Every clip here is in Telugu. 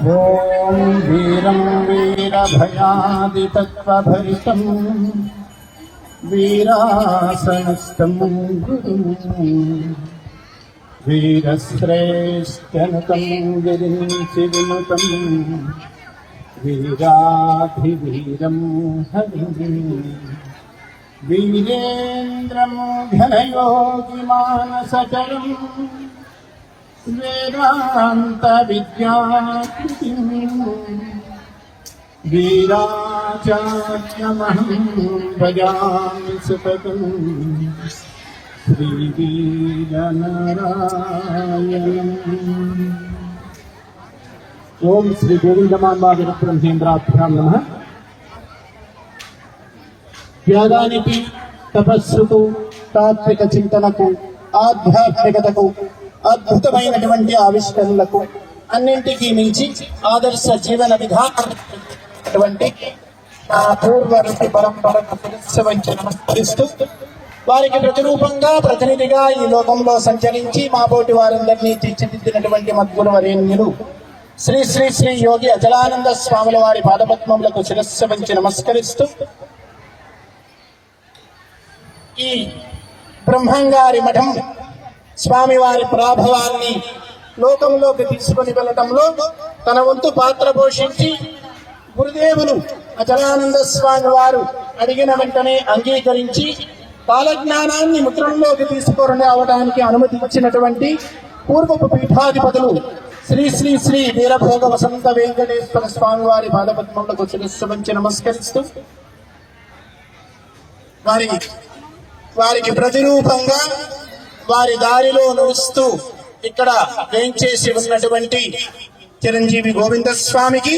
ఓం వీరం వీరభయాదితత్వభరితం వీరాసనస్థం గురుం వీరశ్రేష్ఠనుతం విరించి వినుతం వీరాధివీరం హరిం వీరేంద్రం ఘనయోగిమానసకరం వేదాంత విద్యాకృతిం వీరాచార్యమహం భజామి సుతతం శ్రీవీరనారాయణం. ఓం శ్రీ గోవిందమాంబా వీరబ్రహ్మేంద్రాభ్యాం నమః. త్యాగానికి, తపస్సుకు, తాత్విక చింతనకు, ఆధ్యాత్మికతకు, అద్భుతమైనటువంటి ఆవిష్కరణలకు అన్నింటికీ మించి ఆదర్శ జీవన విధానటువంటి ఆ పూర్వవర్తి పరంపరకు శిరస్సు వంచి నమస్కరిస్తూ వారికి ప్రతిరూపంగా ప్రతినిధిగా ఈ లోకంలో సంచరించి మా పోటీ వారందరినీ తీర్చిదిద్దినటువంటి మద్గురు వరేణ్యులు శ్రీ శ్రీ శ్రీ యోగి అచలానంద స్వాముల వారి పాదపద్మములకు శిరస్సు వంచి నమస్కరిస్తూ ఈ బ్రహ్మంగారి మఠం స్వామివారి ప్రాభవాన్ని లోకంలోకి తీసుకుని వెళ్ళటంలో తన వంతు పాత్ర పోషించి గురుదేవులు అచలానంద స్వామి వారు అడిగిన వెంటనే అంగీకరించి కాలజ్ఞానాన్ని ముద్రంలోకి తీసుకొని అవడానికి అనుమతి ఇచ్చినటువంటి పూర్వపు పీఠాధిపతులు శ్రీ శ్రీ శ్రీ వీరభోగ వసంత వెంకటేశ్వర స్వామి వారి పాదపద్మములకు శిరస్సు వంచి నమస్కరిస్తూ వారికి ప్రతిరూపంగా వారి దారిలో నడుస్తూ ఇక్కడ వేంచేసి ఉన్నటువంటి చిరంజీవి గోవింద స్వామికి,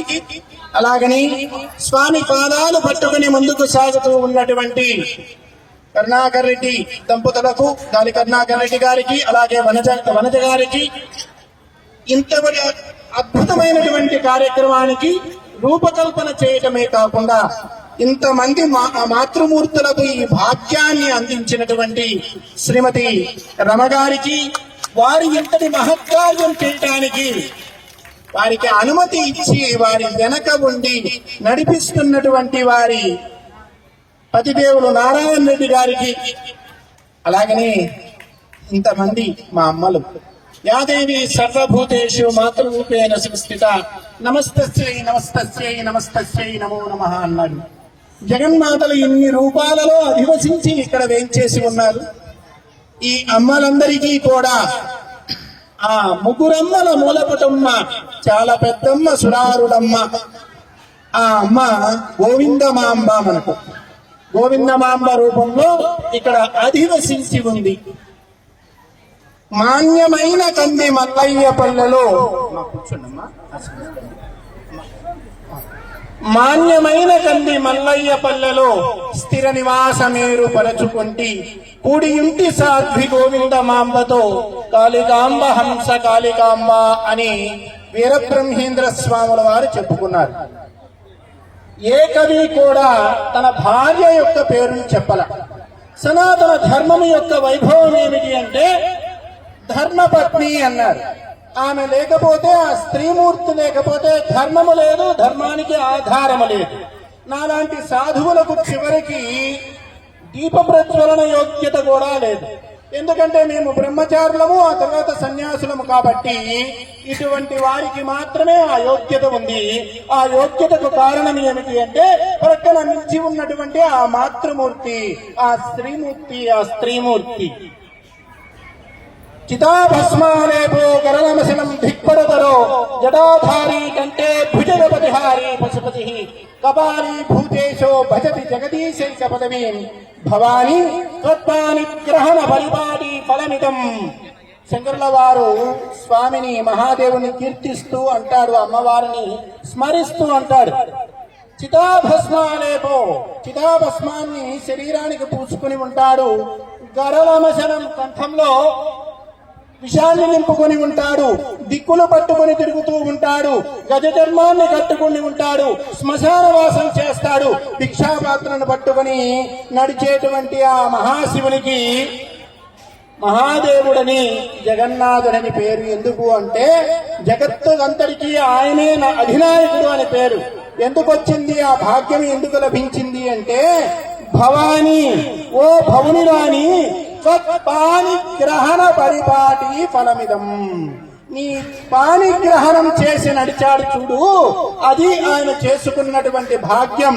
అలాగని స్వామి పాదాలు పట్టుకుని ముందుకు సాగుతూ ఉన్నటువంటి కరుణాకర్ రెడ్డి దంపతులకు, దాని కరుణాకర్ రెడ్డి గారికి, అలాగే వనజ గారికి ఇంతటి అద్భుతమైనటువంటి కార్యక్రమానికి రూపకల్పన చేయటమే కాకుండా ఇంతమంది మాతృమూర్తులకు ఈ భాగ్యాన్ని అందించినటువంటి శ్రీమతి రమగారికి, వారి ఇంతటి మహత్కార్యం చేయటానికి వారికి అనుమతి ఇచ్చి వారి వెనక ఉండి నడిపిస్తున్నటువంటి వారి పతిదేవులు నారాయణ రెడ్డి గారికి, అలాగనే ఇంతమంది మా అమ్మలు యాదేవి సర్వభూతేషు మాతృరూపేణ సంస్థిత నమస్తస్యై నమస్తస్యై నమస్తస్యై నమో నమః అన్నాడు. జగన్మాతలు ఇన్ని రూపాలలో అధివసించి ఇక్కడ వేంచేసి ఉన్నారు. ఈ అమ్మలందరికీ కూడా ఆ ముగ్గురమ్మల మూలపటమ్మ, చాలా పెద్దమ్మ సురారుడమ్మ, ఆ అమ్మ గోవిందమాంబ, మనకు గోవిందమాంబ రూపంలో ఇక్కడ అధివసించి ఉంది. మాన్యమైన కంది మల్లయ్య పల్లెలో మాన్యమైన కంది మల్లయ్య పల్లెలో స్థిర నివాసమేరు పరచుకుంటి కూడియుంటి సాధ్వి గోవిందమాంబతో కాళికాంబ హంస కాళికాంబ అని వీరబ్రహ్మేంద్ర స్వాముల వారు చెప్పుకున్నారు. ఏ కవి కూడా తన భార్య యొక్క పేరును చెప్పల. సనాతన ధర్మం యొక్క వైభవం ఏమిటి అంటే ధర్మపత్ని అన్నారు. ఆమె లేకపోతే, ఆ స్త్రీమూర్తి లేకపోతే ధర్మము లేదు, ధర్మానికి ఆధారము లేదు. నాలాంటి సాధువులకు చివరికి దీప ప్రజ్వలన యోగ్యత కూడా లేదు. ఎందుకంటే మేము బ్రహ్మచారులము, ఆ తర్వాత సన్యాసులము కాబట్టి ఇటువంటి వారికి మాత్రమే ఆ యోగ్యత ఉంది. ఆ యోగ్యతకు కారణం ఏమిటి అంటే ప్రక్కన నిలిచి ఉన్నటువంటి ఆ మాతృమూర్తి, ఆ స్త్రీమూర్తి. చితాభస్మాలేపో గరళమశనం ధిక్పరతరో జటాధారీ కంటే భుజగపతిహారీ పశుపతి కపాలీ భూతేశో భజతి జగదీశైక పదవీం భవానీ తత్వాని గ్రహణ పరిపాటి ఫలమిదం. శంకరుల వారు స్వామిని, మహాదేవుని కీర్తిస్తూ అంటాడు, అమ్మవారిని స్మరిస్తూ అంటాడు. చితాభస్మాలేపో, చితాభస్మాన్ని శరీరానికి పూసుకుని ఉంటాడు. గరళమశనం, కంఠంలో విషాన్ని నింపుకొని ఉంటాడు. దిక్కులు పట్టుకొని తిరుగుతూ ఉంటాడు. గజధర్మాన్ని కట్టుకుని ఉంటాడు. శ్మశాన వాసం చేస్తాడు. భిక్షాపాత్రను పట్టుకొని నడిచేటువంటి ఆ మహాశివునికి మహాదేవుడని జగన్నాథుడని పేరు ఎందుకు అంటే జగత్తు అంతటికీ ఆయనే అధినాయకుడు అని పేరు ఎందుకు వచ్చింది, ఆ భాగ్యం ఎందుకు లభించింది అంటే భవాని ఓ భవుని రాణి పాని గ్రహణ పరిపాటి ఫలమిదం, నీ పాణిగ్రహణం చేసి నడిచాడు చూడు, అది ఆయన చేసుకున్నటువంటి భాగ్యం,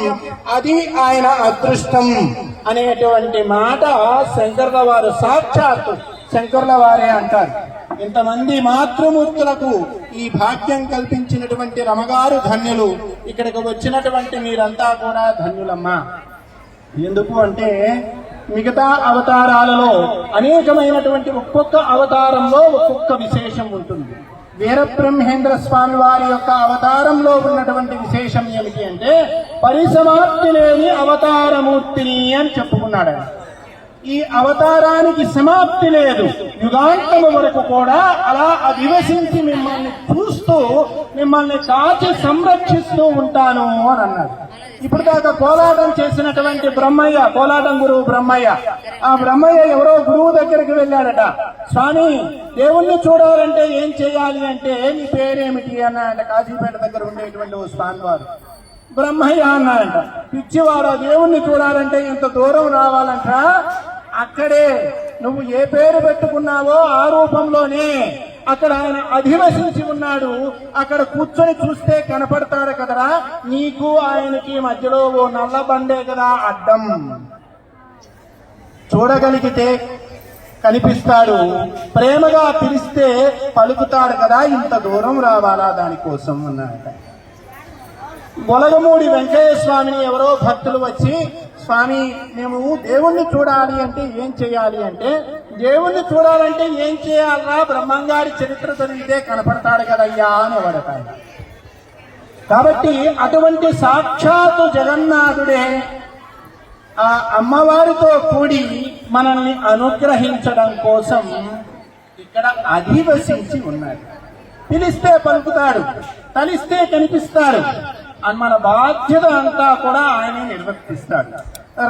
అది ఆయన అదృష్టం అనేటువంటి మాట శంకర్ల వారు సాక్షాత్తు శంకర్ల వారే అంటారు. ఇంతమంది మాతృమూర్తులకు ఈ భాగ్యం కల్పించినటువంటి రమగారు ధన్యులు. ఇక్కడికి వచ్చినటువంటి మీరంతా కూడా ధన్యులమ్మా. ఎందుకు అంటే మిగతా అవతారాలలో అనేకమైనటువంటి ఒక్కొక్క అవతారంలో ఒక్కొక్క విశేషం ఉంటుంది. వీరబ్రహ్మేంద్ర స్వామి వారి యొక్క అవతారంలో ఉన్నటువంటి విశేషం ఏమిటి అంటే పరిసమాప్తి లేని అవతారమూర్తిని అని చెప్పుకున్నాడు. ఈ అవతారానికి సమాప్తి లేదు, యుగాంతము వరకు కూడా అలా అధివసించి మిమ్మల్ని చూస్తూ మిమ్మల్ని కాచి సంరక్షిస్తూ ఉంటాను అని అన్నాడు. ఇప్పుడు దాకా కోలాటం చేసినటువంటి బ్రహ్మయ్య, కోలాటం గురువు బ్రహ్మయ్య, ఆ బ్రహ్మయ్య ఎవరో గురువు దగ్గరికి వెళ్ళాడట. స్వామి, దేవుణ్ణి చూడాలంటే ఏం చేయాలి అంటే నీ పేరేమిటి అన్నాడంట. కాశీపేట దగ్గర ఉండేటువంటి ఓ స్వామి వారు. బ్రహ్మయ్య అన్నాడంట. పిచ్చివాడు, దేవుణ్ణి చూడాలంటే ఇంత దూరం రావాలంట, అక్కడే నువ్వు ఏ పేరు పెట్టుకున్నావో ఆ రూపంలోనే అక్కడ ఆయన అధివసించి ఉన్నాడు, అక్కడ కూర్చొని చూస్తే కనపడతాడు కదరా, నీకు ఆయనకి మధ్యలో ఓ నల్ల బండే కదా అడ్డం, చూడగలిగితే కనిపిస్తాడు, ప్రేమగా పిలిస్తే పలుకుతాడు కదా, ఇంత దూరం రావాలా దానికోసం అన్నాడట. బొలగమూడి వెంకయ్య స్వామిని ఎవరో భక్తులు వచ్చి, స్వామి మేము దేవుణ్ణి చూడాలి అంటే ఏం చేయాలి అంటే, దేవుణ్ణి చూడాలంటే ఏం చేయాలరా, బ్రహ్మంగారి చరిత్ర చదివితే కనపడతాడు కదయ్యా అని వాడతాడు. కాబట్టి అటువంటి సాక్షాత్తు జగన్నాథుడే ఆ అమ్మవారితో కూడి మనల్ని అనుగ్రహించడం కోసం ఇక్కడ అధివసించి ఉన్నాడు. పిలిస్తే పలుకుతాడు, తలిస్తే కనిపిస్తాడు, మన బాధ్యత అంతా కూడా ఆయనే నిర్వర్తిస్తాడు.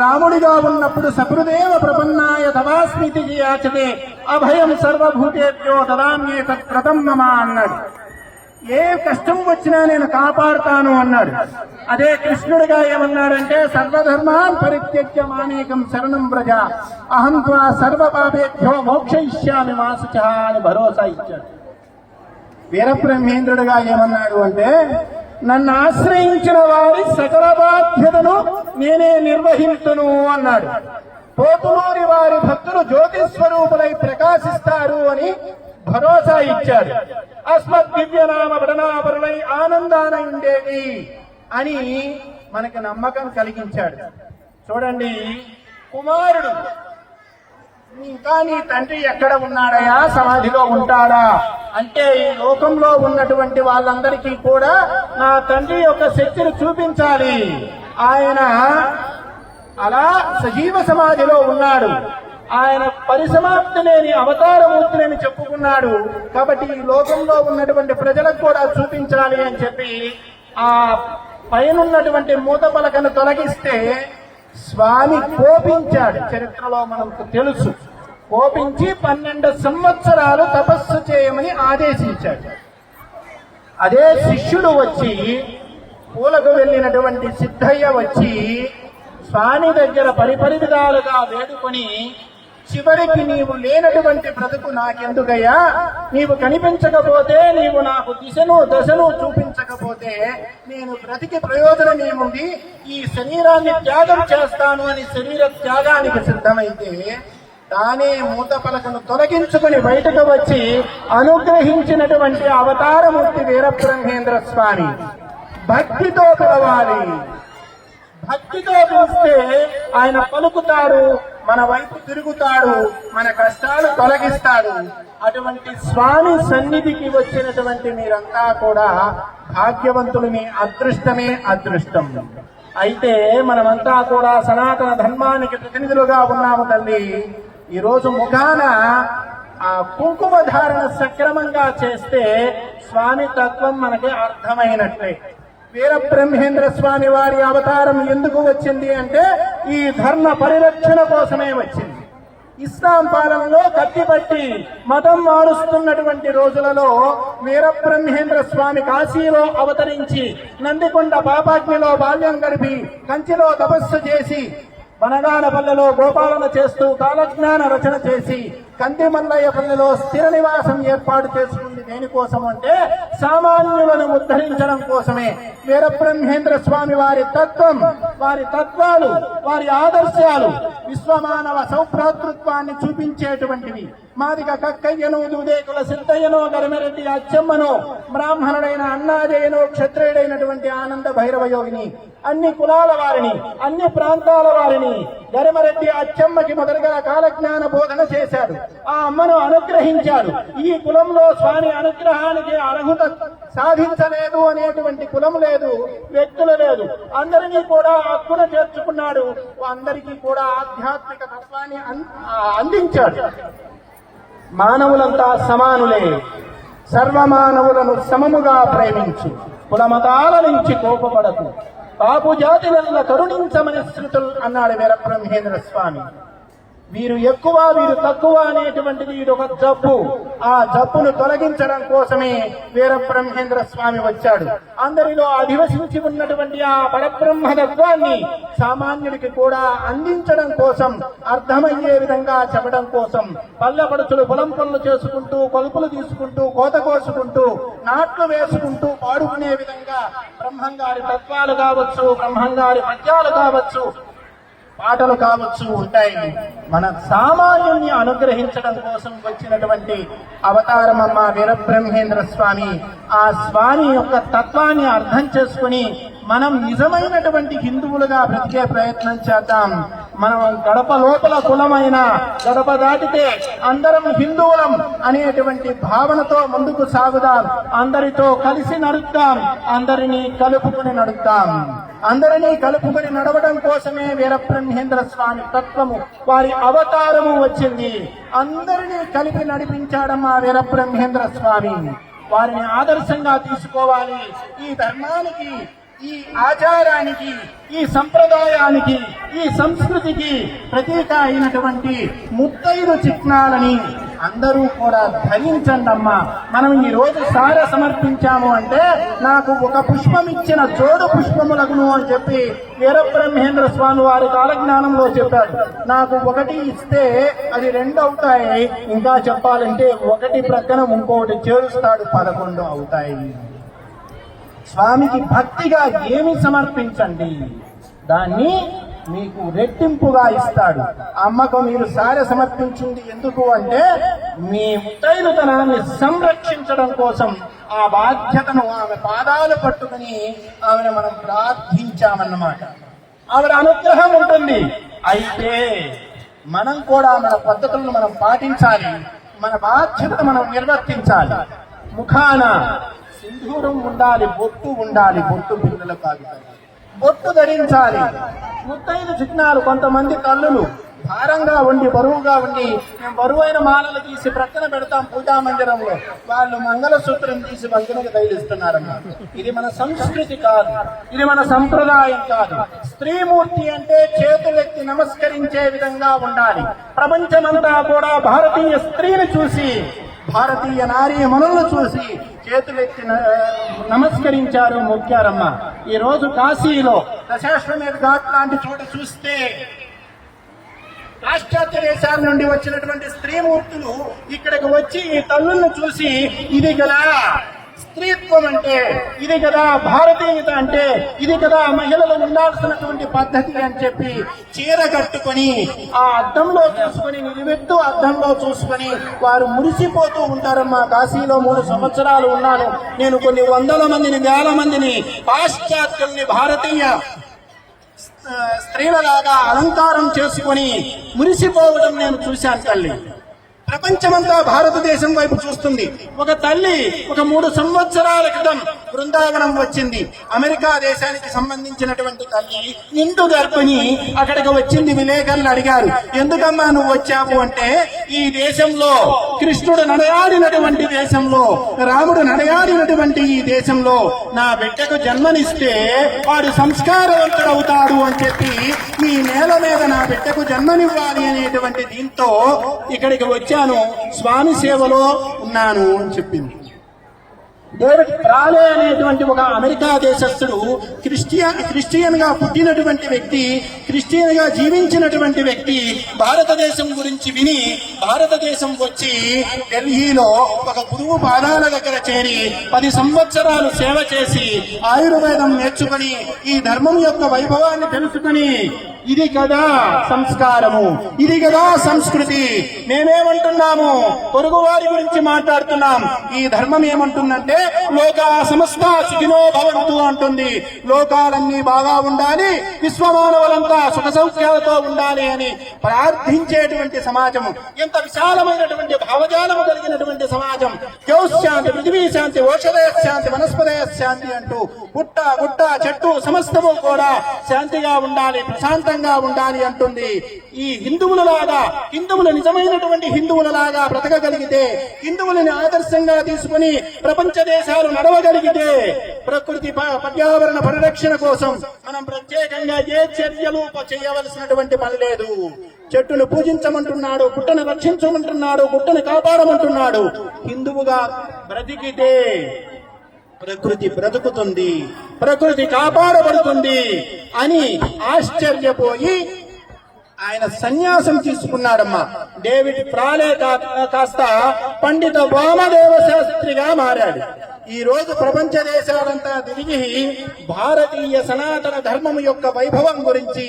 రాముడిగా ఉన్నప్పుడు సకృదేవ ప్రపన్నాయ తవాస్మితి యాచతే అభయం సర్వభూతేభ్యో దదామ్యే తత్కృతం మమ అన్నాడు. ఏ కష్టం వచ్చినా నేను కాపాడుతాను అన్నాడు. అదే కృష్ణుడిగా ఏమన్నాడంటే సర్వధర్మాన్ పరిత్యజ్య మామేకం శరణం వ్రజ అహం త్వా సర్వపాపేభ్యో మోక్షయిష్యామి మా శుచః అని భరోసా ఇచ్చాడు. వీరబ్రహ్మేంద్రుడిగా ఏమన్నాడు అంటే నన్ను ఆశ్రయించిన వారి సకల బాధ్యతను నేనే నిర్వహించును అన్నాడు. పోతులూరి వారి భక్తులు జ్యోతి స్వరూపులై ప్రకాశిస్తారు అని భరోసా ఇచ్చాడు. అస్మత్ దివ్యనామ పఠనాపరులై ఆనందాన ఉండేది అని మనకు నమ్మకం కలిగించాడు. చూడండి, కుమారుడు ఇంకా నీ తండ్రి ఎక్కడ ఉన్నాడయా, సమాధిలో ఉంటాడా అంటే ఈ లోకంలో ఉన్నటువంటి వాళ్ళందరికీ కూడా నా తండ్రి యొక్క శక్తిని చూపించాలి, ఆయన అలా సజీవ సమాధిలో ఉన్నాడు, ఆయన పరిసమాప్తి లేని అవతారమూర్తిని చెప్పుకున్నాడు, కాబట్టి ఈ లోకంలో ఉన్నటువంటి ప్రజలకు కూడా చూపించాలి అని చెప్పి ఆ పైనున్నటువంటి మూత పలకను తొలగిస్తే స్వామి కోపించాడు. చరిత్రలో మనకు తెలుసు. కోపించి 12 సంవత్సరాలు తపస్సు చేయమని ఆదేశించాడు. అదే శిష్యుడు వచ్చి, పూలకు వెళ్ళినటువంటి సిద్ధయ్య వచ్చి స్వామి దగ్గర పరిపరివిధాలుగా వేడుకొని, చివరికి నీవు లేనటువంటి బ్రతుకు నాకెందుకయ్యా, నీవు కనిపించకపోతే, నీవు నాకు దిశను దశను చూపించకపోతే నేను బ్రతికి ప్రయోజనం ఏముంది, ఈ శరీరాన్ని త్యాగం చేస్తాను అని శరీర త్యాగానికి సిద్ధమైతే తానే మూత పలకను తొలగించుకుని బయటకు వచ్చి అనుగ్రహించినటువంటి అవతారమూర్తి వీరబ్రహ్మేంద్ర స్వామి. భక్తితో పిలవాలి, భక్తితో పిలిస్తే ఆయన పలుకుతాడు, మన వైపు తిరుగుతాడు, మన కష్టాలు తొలగిస్తాడు. అటువంటి స్వామి సన్నిధికి వచ్చినటువంటి మీరంతా కూడా భాగ్యవంతులు, మీ అదృష్టమే అదృష్టం. అయితే మనమంతా కూడా సనాతన ధర్మానికి ప్రతినిధులుగా ఉన్నాము తల్లి. ఈరోజు ముఖాన ఆ కుంకుమ ధారణ సక్రమంగా చేస్తే స్వామి తత్వం మనకి అర్థమైనట్లే. వీరబ్రహ్మేంద్ర స్వామి వారి అవతారం ఎందుకు వచ్చింది అంటే ఈ ధర్మ పరిరక్షణ కోసమే వచ్చింది. ఇస్లాం పాలనలో కత్తిపట్టి మతం మారుస్తున్నటువంటి రోజులలో వీరబ్రహ్మేంద్ర స్వామి కాశీలో అవతరించి నందికొండ పాపాగ్నిలో బాల్యం గడిపి కంచిలో తపస్సు చేసి వనగానపల్లెలో గోపాలన చేస్తూ కాలజ్ఞాన రచన చేసి కందిమల్లయ్యపల్లిలో స్థిర నివాసం ఏర్పాటు చేసుకుంది దేనికోసం అంటే సామాన్యులను ఉద్ధరించడం కోసమే. వీరబ్రహ్మేంద్ర స్వామి వారి తత్వం, వారి తత్వాలు, వారి ఆదర్శాలు విశ్వమానవ సౌభ్రాతృత్వాన్ని చూపించేటువంటివి. మాదిగ కక్కయ్యను, దూదేకుల సిద్ధయ్యను, గరిమెరెడ్డి అచ్చమ్మను, బ్రాహ్మణుడైన అన్నాజయ్యను, క్షత్రియుడైనటువంటి ఆనంద భైరవ యోగిని, అన్ని కులాల వారిని, అన్ని ప్రాంతాల వారిని గరిమరెడ్డి అచ్చమ్మకి మొదలుగా కాలజ్ఞాన బోధన చేశాడు. ఆ అమ్మను అనుగ్రహించాడు. ఈ కులంలో స్వామి అనుగ్రహానికి అర్హత సాధించలేదు అనేటువంటి కులం లేదు, వ్యక్తులు లేదు. అందరినీ కూడా హక్కున చేర్చుకున్నాడు. అందరికీ కూడా ఆధ్యాత్మిక తత్వాన్ని అందించాడు. మానవులంతా సమానులే, సర్వమానవులను సమముగా ప్రేమించు, కులమతాల నుంచి కోపపడకు, పాపు జాతి వల్ల కరుణించమని శృతులు అన్నాడు వీరబ్రహ్మేంద్ర స్వామి. వీరు ఎక్కువ, వీరు తక్కువ అనేటువంటిది ఇదొక జబ్బు. ఆ జబ్బును తొలగించడం కోసమే వీరబ్రహ్మేంద్ర స్వామి వచ్చాడు. అందరిలో అధివసించి ఉన్నటువంటి ఆ పరబ్రహ్మ తత్వాన్ని సామాన్యుడికి కూడా అందించడం కోసం, అర్థమయ్యే విధంగా చెప్పడం కోసం పల్లెపడుచులు పొలం పనులు చేసుకుంటూ, కొలుపులు తీసుకుంటూ, కోత కోసుకుంటూ, నాట్లు వేసుకుంటూ పాడుకునే విధంగా బ్రహ్మంగారి తత్వాలు కావచ్చు, బ్రహ్మంగారి పద్యాలు కావచ్చు, పాటలు కావచ్చు ఉంటాయి. మన సామాన్యుని అనుగ్రహించడం కోసం వచ్చినటువంటి అవతారమమ్మ వీరబ్రహ్మేంద్ర స్వామి. ఆ స్వామి యొక్క తత్వాన్ని అర్థం చేసుకుని మనం నిజమైనటువంటి హిందువులుగా బ్రతికే ప్రయత్నం చేద్దాం. మనం గడప లోపల కులమైన గడప దాటితే అందరం హిందువులం అనేటువంటి భావనతో ముందుకు సాగుదాం. అందరితో కలిసి నడుద్దాం, అందరినీ కలుపుకుని నడుద్దాం. అందరినీ కలుపుకుని నడవడం కోసమే వీరబ్రహ్మేంద్ర స్వామి తత్వము, వారి అవతారము వచ్చింది. అందరినీ కలిపి నడిపించాడమ్మా వీరబ్రహ్మేంద్ర స్వామి. వారిని ఆదర్శంగా తీసుకోవాలి. ఈ ధర్మానికి, ఈ ఆచారానికి, ఈ సంప్రదాయానికి, ఈ సంస్కృతికి ప్రతీక అయినటువంటి ముత్తైదు చిహ్నాలని అందరూ కూడా ధరించండమ్మా. మనం ఈ రోజు సార సమర్పించాము అంటే నాకు ఒక పుష్పం ఇచ్చిన జోడు పుష్పములగును అని చెప్పి వీరబ్రహ్మేంద్ర స్వామి వారి కాలజ్ఞానంలో చెప్పాడు. నాకు ఒకటి ఇస్తే అది 2 అవుతాయి, ఇంకా చెప్పాలంటే ఒకటి ప్రక్కన ఇంకొకటి చేరుస్తాడు, 11 అవుతాయి. స్వామికి భక్తిగా ఏమి సమర్పించండి, దాన్ని మీకు రెట్టింపుగా ఇస్తాడు. అమ్మకు మీరు సారె సమర్పించింది ఎందుకు అంటే మీ ముత్తైదుతనాన్ని సంరక్షించడం కోసం. ఆ బాధ్యతను ఆమె పాదాలు పట్టుకుని ఆమెను మనం ప్రార్థించామన్నమాట. ఆవిడ అనుగ్రహం ఉంటుంది. అయితే మనం కూడా మన పద్ధతులను మనం పాటించాలి, మన బాధ్యతను మనం నిర్వర్తించాలి. ముఖాన సింధూరం ఉండాలి, బొట్టు ఉండాలి, బొట్టు పిల్లలు కాదు, బొట్టు ధరించాలి. ముత్తైదు చిహ్నాలు. కొంతమంది తల్లులు భారంగా ఉండి, బరువుగా ఉండి, మేము బరువైన మాలలు తీసి ప్రక్కన పెడతాం పూజా మందిరంలో, వాళ్ళు మంగళసూత్రం తీసి వంకనకు తగిలిస్తున్నారమ్మా. ఇది మన సంస్కృతి కాదు, ఇది మన సంప్రదాయం కాదు. స్త్రీమూర్తి అంటే చేతులెత్తి నమస్కరించే విధంగా ఉండాలి. ప్రపంచమంతా కూడా భారతీయ స్త్రీని చూసి, భారతీయ నారీమణులను చూసి చేతులెత్తి నమస్కరించారు, మొక్కారమ్మ. ఈ రోజు కాశీలో దశాశ్వమేధ ఘాట్ లాంటి చోట చూస్తే పాశ్చాత్య దేశాల నుండి వచ్చినటువంటి స్త్రీమూర్తులు ఇక్కడికి వచ్చి ఈ తల్లులను చూసి, ఇది కదా స్త్రీత్వం అంటే, ఇది కదా భారతీయత అంటే, ఇది కదా మహిళలు ఉండాల్సినటువంటి పద్ధతి అని చెప్పి చీర కట్టుకొని ఆ అద్దంలో చూసుకొని, నిలువెత్తు అద్దంలో చూసుకొని వారు మురిసిపోతూ ఉంటారమ్మా. కాశీలో 3 సంవత్సరాలు ఉన్నాను నేను. కొన్ని వందల మందిని, వేల మందిని, పాశ్చాత్యుల్ని భారతీయ స్త్రీలలాగా అలంకారం చేసుకొని మురిసిపోవడం నేను చూశాను తల్లి. ప్రపంచమంతా భారతదేశం వైపు చూస్తుంది. ఒక తల్లి ఒక 3 సంవత్సరాల క్రితం బృందావనం వచ్చింది. అమెరికా దేశానికి సంబంధించినటువంటి తల్లి, నిండు గర్భిణి. అక్కడికి వచ్చింది. విలేకరులు అడిగారు, ఎందుకమ్మా నువ్వు వచ్చావు అంటే, ఈ దేశంలో కృష్ణుడు నడయాడినటువంటి దేశంలో, రాముడు నడయాడినటువంటి ఉన్నటువంటి ఈ దేశంలో నా బిడ్డకు జన్మనిస్తే వాడు సంస్కారవంతుడవుతాడు అని చెప్పి ఈ నేల మీద నా బిడ్డకు జన్మనివ్వాలి అనేటువంటి దీంతో ఇక్కడికి వచ్చాను, స్వామి సేవలో ఉన్నాను అని చెప్పింది. డేవిడ్ ప్రాలే అనేటువంటి ఒక అమెరికా దేశస్థుడు క్రిస్టియన్ గా పుట్టినటువంటి వ్యక్తి, క్రిస్టియన్ గా జీవించినటువంటి వ్యక్తి భారతదేశం గురించి విని భారతదేశం వచ్చి ఢిల్లీలో ఒక గురువు పాదాల దగ్గర చేరి 10 సంవత్సరాలు సేవ చేసి ఆయుర్వేదం నేర్చుకుని ఈ ధర్మం యొక్క వైభవాన్ని తెలుసుకుని ఇది కదా సంస్కారము, ఇది కదా సంస్కృతి, మేమేమంటున్నాము పొరుగు వారి గురించి మాట్లాడుతున్నాం. ఈ ధర్మం ఏమంటుందంటే లోకా సమస్త సుఖినో భవంతు అంటుంది. లోకాలన్నీ బాగా ఉండాలి, విశ్వమానవులంతా సుఖ సౌఖ్యాలతో ఉండాలి అని ప్రార్థించేటువంటి సమాజము, ఎంత విశాలమైనటువంటి భావజాలము కలిగినటువంటి సమాజం. శాంతి, పృథివీ శాంతి, ఓషధయ శాంతి, వనస్పతయ శాంతి అంటూ పుట్ట గుట్ట చెట్టు సమస్తము కూడా శాంతిగా ఉండాలి, ప్రశాంతంగా ఉండాలి అంటుంది. ఈ హిందువులలాగా, హిందువులు నిజమైనటువంటి హిందువులలాగా బ్రతకగలిగితే, హిందువులని ఆదర్శంగా తీసుకుని ప్రపంచ దేశాలు నడవగలిగితే ప్రకృతి పర్యావరణ పరిరక్షణ కోసం మనం ప్రత్యేకంగా ఏ చర్యలు చేయవలసినటువంటి పని లేదు. చెట్టును పూజించమంటున్నాడు, గుట్టను రక్షించమంటున్నాడు, గుట్టను కాపాడమంటున్నాడు. హిందువుగా బ్రతికితే ప్రకృతి బ్రతుకుతుంది, ప్రకృతి కాపాడబడుతుంది అని ఆశ్చర్యపోయి ఆయన సన్యాసం తీసుకున్నాడమ్మా. డేవిడ్ ప్రాలే కాస్త పండిత వామదేవ శాస్త్రిగా మారాడు. ఈ రోజు ప్రపంచ దేశాలంతా తిరిగి భారతీయ సనాతన ధర్మం యొక్క వైభవం గురించి,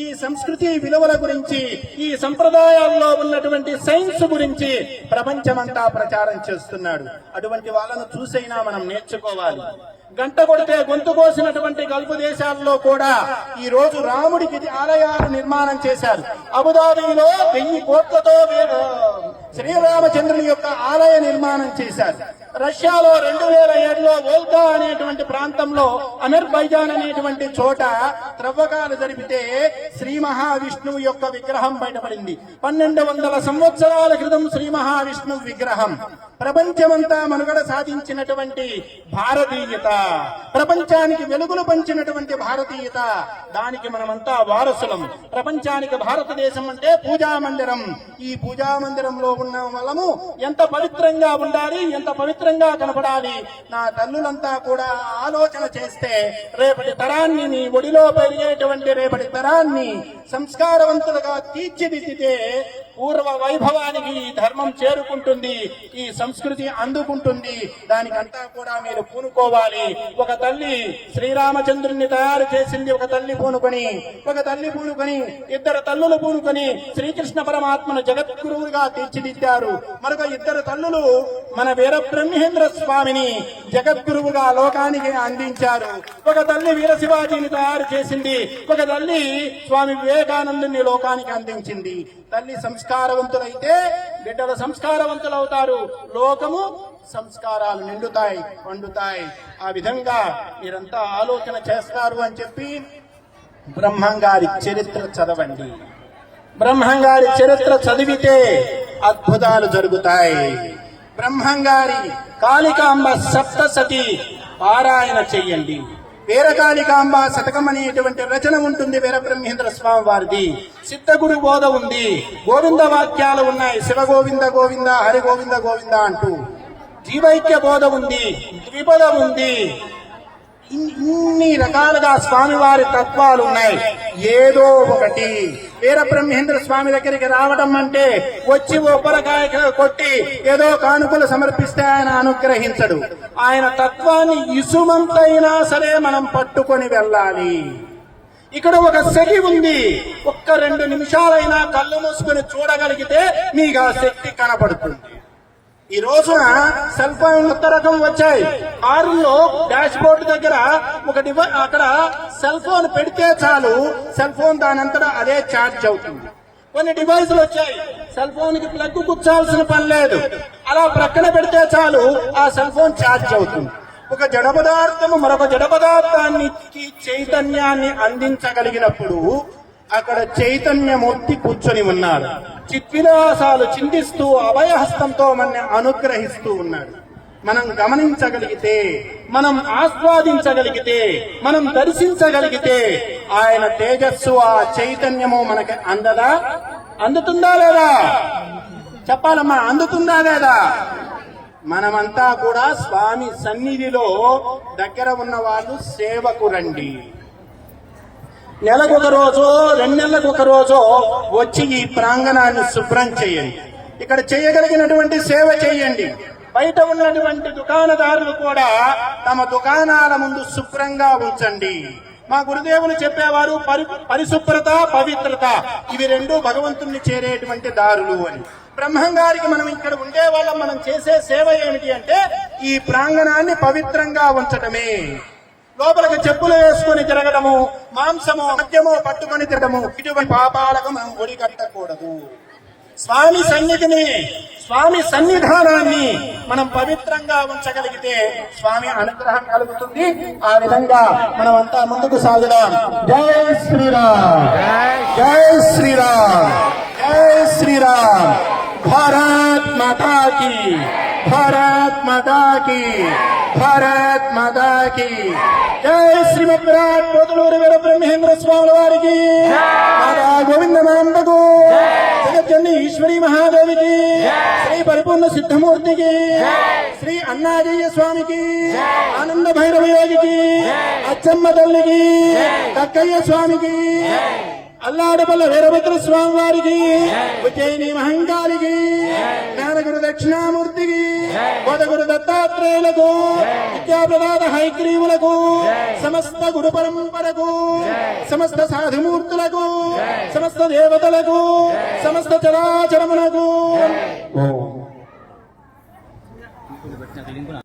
ఈ సంస్కృతి విలువల గురించి, ఈ సంప్రదాయాల్లో ఉన్నటువంటి సైన్స్ గురించి ప్రపంచమంతా ప్రచారం చేస్తున్నాడు. అటువంటి వాళ్ళను చూసైనా మనం నేర్చుకోవాలి. గంట కొడితే గొంతు కోసినటువంటి గల్ఫ్ దేశాల్లో కూడా ఈ రోజు రాముడికి ఆలయాలు నిర్మాణం చేశారు. అబుదాబిలో 1000 కోట్లతో శ్రీరామచంద్రుని యొక్క ఆలయ నిర్మాణం చేశారు. రష్యాలో 2007లో వోల్గా అనేటువంటి ప్రాంతంలో అజర్బైజాన్ అనేటువంటి చోట త్రవ్వకాలు జరిపితే శ్రీ మహావిష్ణువు యొక్క విగ్రహం బయటపడింది. 1200 సంవత్సరాల క్రితం శ్రీ మహావిష్ణువు విగ్రహం. ప్రపంచమంతా మనుగడ సాధించినటువంటి భారతీయత, ప్రపంచానికి వెలుగులు పంచినటువంటి భారతీయత, దానికి మనమంతా వారసులం. ప్రపంచానికి భారతదేశం అంటే పూజా మందిరం. ఈ పూజా మందిరంలో ఉన్న వాళ్ళము ఎంత పవిత్రంగా ఉండాలి, ఎంత పవిత్రంగా కనపడాలి. నా తల్లులంతా కూడా ఆలోచన చేస్తే రేపటి తరాన్ని, నీ ఒడిలో పెరిగేటువంటి రేపటి తరాన్ని సంస్కారవంతులుగా తీర్చిదిద్దితే పూర్వ వైభవానికి ఈ ధర్మం చేరుకుంటుంది, ఈ సంస్కృతి అందుకుంటుంది. దానికంతా కూడా మీరు పూనుకోవాలి. ఒక తల్లి శ్రీరామచంద్రుణ్ణి తయారు చేసింది, ఒక తల్లి పూనుకొని, ఒక తల్లి పూనుకొని, 2 తల్లులు పూనుకొని శ్రీకృష్ణ పరమాత్మను జగద్గురువుగా తీర్చిదిద్దారు. మరొక 2 తల్లులు మన వీరబ్రహ్మేంద్ర స్వామిని జగద్గురువుగా లోకానికి అందించారు. ఒక తల్లి వీరశివాజీని తయారు చేసింది, ఒక తల్లి స్వామి వివేకానందుని లోకానికి అందించింది. తల్లి సంస్కారవంతులైతే బిడ్డలు సంస్కారవంతులవుతారు, లోకము సంస్కారాలు నిండుతాయి, పండుతాయి. ఆ విధంగా మీరంతా ఆలోచన చేస్తారు అని చెప్పి బ్రహ్మంగారి చరిత్ర చదవండి. బ్రహ్మంగారి చరిత్ర చదివితే అద్భుతాలు జరుగుతాయి. బ్రహ్మంగారి కాళికాంబ సప్తసతి పారాయణ చెయ్యండి. వీరకాళికాంబ శతకం అనేటువంటి రచన ఉంటుంది వీరబ్రహ్మేంద్ర స్వామి వారిది. సిద్ధగురు బోధ ఉంది, గోవింద వాక్యాలు ఉన్నాయి, శివ గోవింద గోవింద, హరి గోవింద గోవింద అంటూ. జీవైక్య బోధ ఉంది, ద్విపద ఉంది. ఇన్ని రకాలుగా స్వామివారి తత్వాలు ఉన్నాయి. ఏదో ఒకటి వీరబ్రహ్మేంద్ర స్వామి దగ్గరికి రావడం అంటే వచ్చి ఒబ్బరకాయ కొట్టి ఏదో కానుకలు సమర్పిస్తే ఆయన అనుగ్రహించడు. ఆయన తత్వాన్ని ఇసుమంతైనా సరే మనం పట్టుకొని వెళ్ళాలి. ఇక్కడ ఒక శక్తి ఉంది. ఒక్క 2 నిమిషాలైనా కళ్ళు మూసుకొని చూడగలిగితే మీకు ఆ శక్తి కనపడుతుంది. ఈ రోజున సెల్ ఫోన్ కొత్త రకం వచ్చాయి. కారులో డాష్ బోర్డు దగ్గర ఒక అక్కడ సెల్ ఫోన్ పెడితే చాలు, సెల్ ఫోన్ దానంతటా అదే ఛార్జ్ అవుతుంది. కొన్ని డివైసులు వచ్చాయి, సెల్ ఫోన్ కి ప్లగ్ కుచ్చాల్సిన పని లేదు, అలా ప్రక్కన పెడితే చాలు ఆ సెల్ ఫోన్ ఛార్జ్ అవుతుంది. ఒక జడ పదార్థము మరొక జడ పదార్థానికి చైతన్యాన్ని అందించగలిగినప్పుడు అక్కడ చైతన్యమూర్తి కూర్చొని ఉన్నాడు. చిద్విలాసాలు చిందిస్తూ అభయహస్తంతో మన అనుగ్రహిస్తూ ఉన్నాడు. మనం గమనించగలిగితే, మనం ఆస్వాదించగలిగితే, మనం దర్శించగలిగితే ఆయన తేజస్సు, ఆ చైతన్యము మనకి అందదా? అందుతుందా లేదా? చెప్పాలమ్మా, అందుతుందా లేదా? మనమంతా కూడా స్వామి సన్నిధిలో దగ్గర ఉన్న వాళ్ళు సేవకు రండి. నెలకొక రోజు, 2 నెలలకు ఒక రోజు వచ్చి ఈ ప్రాంగణాన్ని శుభ్రం చేయండి. ఇక్కడ చేయగలిగినటువంటి సేవ చేయండి. బయట ఉన్నటువంటి దుకాణదారులు కూడా తమ దుకాణాల ముందు శుభ్రంగా ఉంచండి. మా గురుదేవులు చెప్పేవారు, పరిశుభ్రత, పవిత్రత ఇవి రెండు భగవంతుణ్ణి చేరేటువంటి దారులు అని. బ్రహ్మంగారికి మనం ఇక్కడ ఉండే వాళ్ళం, మనం చేసే సేవ ఏమిటి అంటే ఈ ప్రాంగణాన్ని పవిత్రంగా ఉంచటమే. లోపలికి చెప్పులు వేసుకొని తిరగడము, మాంసము మద్యము పట్టుకొని తిరగడము, ఇటువంటి పాపాలకు మనం ఒడి కట్టకూడదు. స్వామి సన్నిధిని, స్వామి సన్నిధానాన్ని మనం పవిత్రంగా ఉంచగలిగితే స్వామి అనుగ్రహం కలుగుతుంది. ఆ విధంగా మనం అంతా ముందుకు సాగుదాం. జై శ్రీరామ్, జై శ్రీరామ్, జై శ్రీరామ్. భారత్ మాతా కీ, భారత్ మాతా కీ, భారత్ మాతా కీ. జై శ్రీమద్ విరాట్ పోతులూరి వీర బ్రహ్మేంద్ర స్వాముల వారికి, మాతా గోవిందమాంబకు, జగజ్జనని ఈశ్వరీ మహాదేవికి, శ్రీ పరిపూర్ణ సిద్ధమూర్తికి, శ్రీ అన్నాజయ్య స్వామికి, ఆనంద భైరవ యోగికి, అచ్చమ్మ తల్లికి, కక్కయ్య స్వామికి, అల్లాడపల్ల వీరభద్ర స్వామి వారికి, ఉజ్జయిని మహంకాళికి, జ్ఞానగురు దక్షిణామూర్తికి, బోధగురు దత్తాత్రేయులకు, విద్యాప్రదాత హైగ్రీవులకు, సమస్త గురు పరంపరకు, సమస్త సాధుమూర్తులకు, సమస్త దేవతలకు, సమస్త చరాచరములకు